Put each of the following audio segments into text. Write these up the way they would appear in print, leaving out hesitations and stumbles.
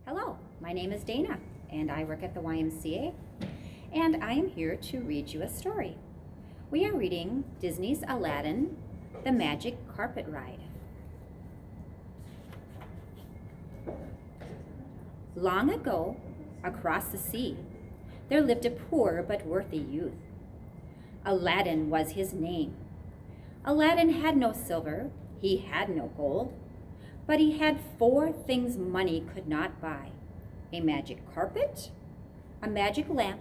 Hello, my name is Dayna, and I work at the YMCA, and I am here to read you a story. We are reading Disney's Aladdin, The Magic Carpet Ride. Long ago, across the sea, there lived a poor but worthy youth. Aladdin was his name. Aladdin had no silver, he had no gold, but he had 4 things money could not buy: a magic carpet, a magic lamp,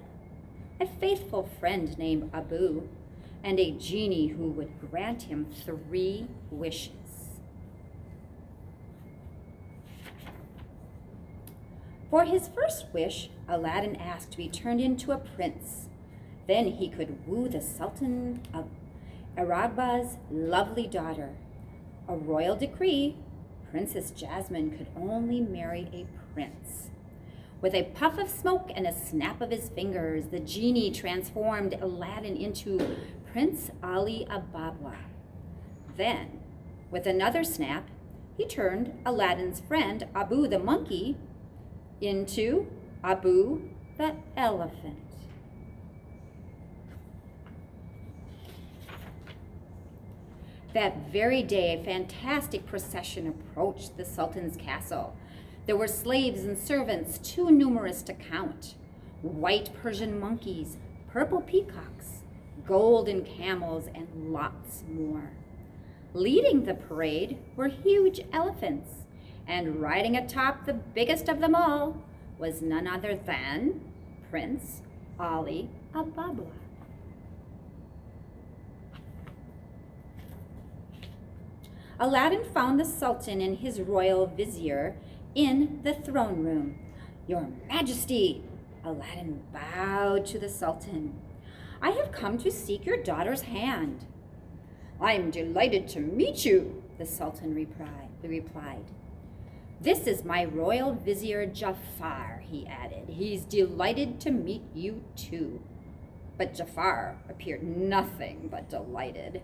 a faithful friend named Abu, and a genie who would grant him 3 wishes. For his first wish, Aladdin asked to be turned into a prince. Then he could woo the Sultan of Aragba's lovely daughter. A royal decree: Princess Jasmine could only marry a prince. With a puff of smoke and a snap of his fingers, the genie transformed Aladdin into Prince Ali Ababa. Then, with another snap, he turned Aladdin's friend Abu the monkey into Abu the elephant. That very day, a fantastic procession approached the Sultan's castle. There were slaves and servants too numerous to count: white Persian monkeys, purple peacocks, golden camels, and lots more. Leading the parade were huge elephants, and riding atop the biggest of them all was none other than Prince Ali Ababa. Aladdin found the Sultan and his royal vizier in the throne room. "Your Majesty," Aladdin bowed to the Sultan, "I have come to seek your daughter's hand." "I am delighted to meet you," the Sultan replied. "This is my royal vizier Jafar," he added. "He's delighted to meet you too." But Jafar appeared nothing but delighted.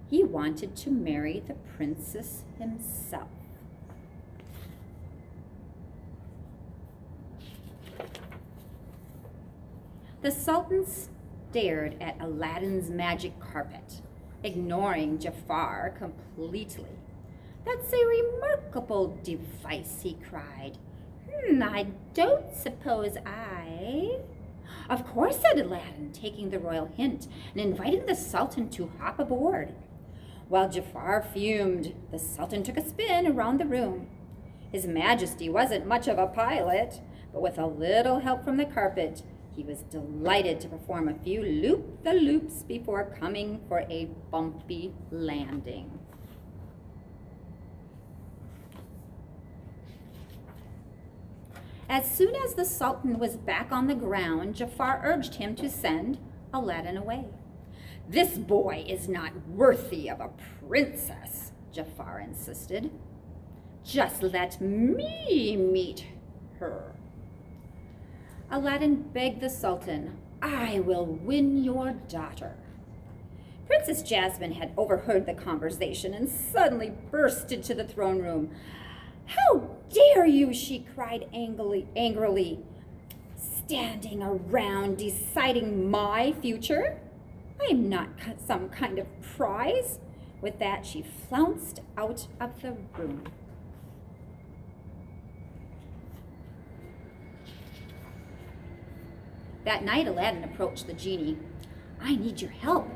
He wanted to marry the princess himself. The Sultan stared at Aladdin's magic carpet, ignoring Jafar completely. "That's a remarkable device," he cried. I don't suppose I..." "Of course," said Aladdin, taking the royal hint and inviting the Sultan to hop aboard. While Jafar fumed, the Sultan took a spin around the room. His Majesty wasn't much of a pilot, but with a little help from the carpet, he was delighted to perform a few loop-the-loops before coming for a bumpy landing. As soon as the Sultan was back on the ground, Jafar urged him to send Aladdin away. "This boy is not worthy of a princess," Jafar insisted. "Just let me meet her." Aladdin begged the Sultan, "I will win your daughter." Princess Jasmine had overheard the conversation and suddenly burst into the throne room. "How dare you!" she cried angrily. "Standing around deciding my future? I am not some kind of prize." With that, she flounced out of the room. That night, Aladdin approached the genie. "I need your help,"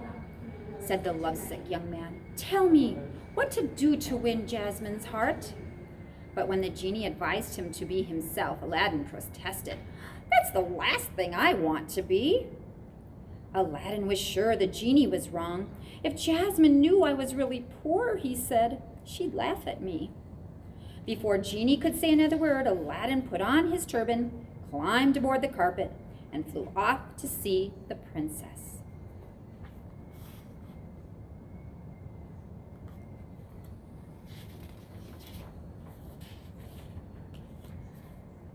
said the lovesick young man. "Tell me what to do to win Jasmine's heart." But when the genie advised him to be himself, Aladdin protested. "That's the last thing I want to be." Aladdin was sure the genie was wrong. "If Jasmine knew I was really poor," he said, "she'd laugh at me." Before Genie could say another word, Aladdin put on his turban, climbed aboard the carpet, and flew off to see the princess.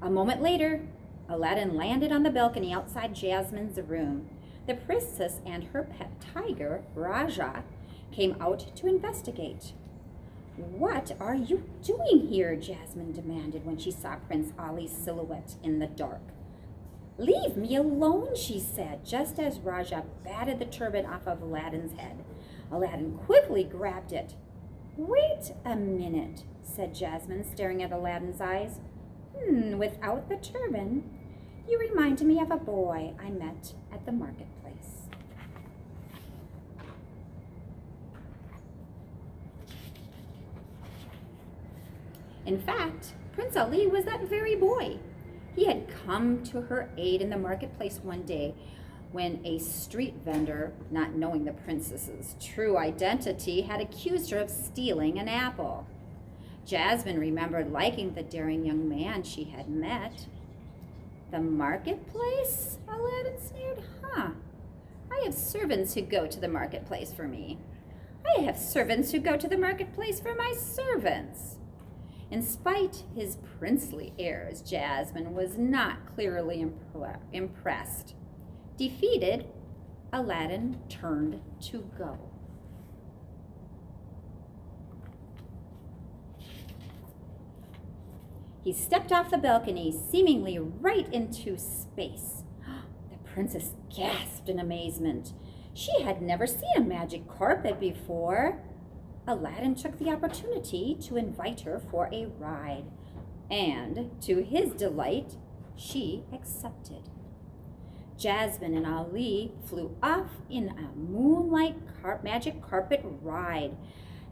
A moment later, Aladdin landed on the balcony outside Jasmine's room. The princess and her pet tiger, Raja, came out to investigate. "What are you doing here?" Jasmine demanded when she saw Prince Ali's silhouette in the dark. "Leave me alone," she said, just as Raja batted the turban off of Aladdin's head. Aladdin quickly grabbed it. "Wait a minute," said Jasmine, staring at Aladdin's eyes. Without the turban, you remind me of a boy I met at the marketplace." In fact, Prince Ali was that very boy. He had come to her aid in the marketplace one day when a street vendor, not knowing the princess's true identity, had accused her of stealing an apple. Jasmine remembered liking the daring young man she had met. "The marketplace?" Aladdin sneered. I have servants who go to the marketplace for me. I have servants who go to the marketplace for my servants." In spite his princely airs, Jasmine was not clearly impressed. Defeated, Aladdin turned to go. He stepped off the balcony, seemingly right into space. The princess gasped in amazement. She had never seen a magic carpet before. Aladdin took the opportunity to invite her for a ride, and to his delight, she accepted. Jasmine and Ali flew off in a moonlight magic carpet ride.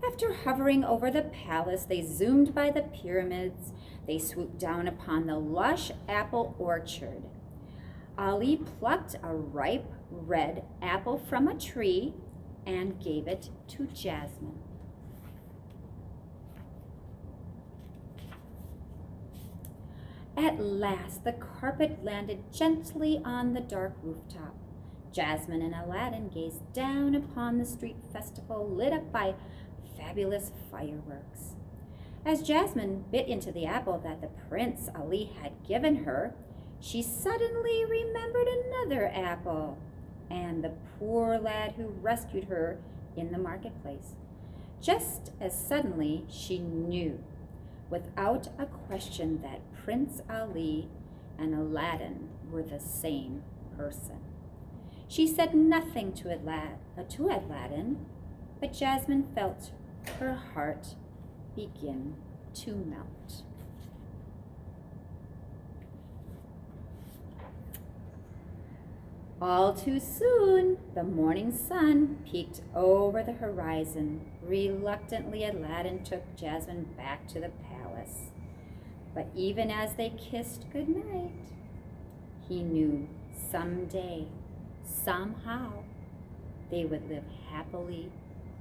After hovering over the palace, they zoomed by the pyramids. They swooped down upon the lush apple orchard. Ali plucked a ripe red apple from a tree and gave it to Jasmine. At last, the carpet landed gently on the dark rooftop. Jasmine and Aladdin gazed down upon the street festival lit up by fabulous fireworks. As Jasmine bit into the apple that the Prince Ali had given her, she suddenly remembered another apple and the poor lad who rescued her in the marketplace. Just as suddenly, she knew, without a question, that Prince Ali and Aladdin were the same person. She said nothing to Aladdin, but Jasmine felt her heart begin to melt. All too soon, the morning sun peeked over the horizon. Reluctantly, Aladdin took Jasmine back to the palace. But even as they kissed goodnight, he knew someday, somehow, they would live happily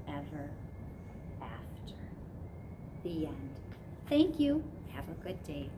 ever after. The end. Thank you. Have a good day.